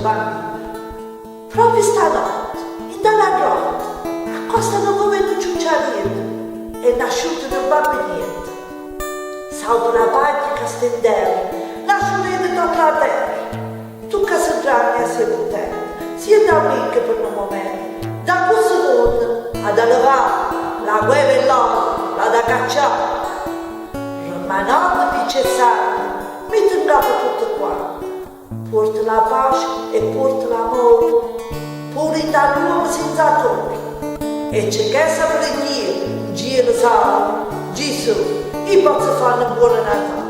bambino. Proprio stanotte, in dalla grotta, accostano come un ciucciarino, è nasciuto un bambinetto. Salvo la paglia che stendeva, nasce tutta la terra. Tu che sei grande e sei potente, sia da ricca per un momento, da questo mondo, ad allevare, la guerra e l'oro, la da cacciare. Rimanendo di cessare, mi tengo tutto quanto. Porta la pace e porta l'amore, purità l'uomo senza torre. E c'è che sapere dire, Gesù, Gesù, e posso fare un buon Natale.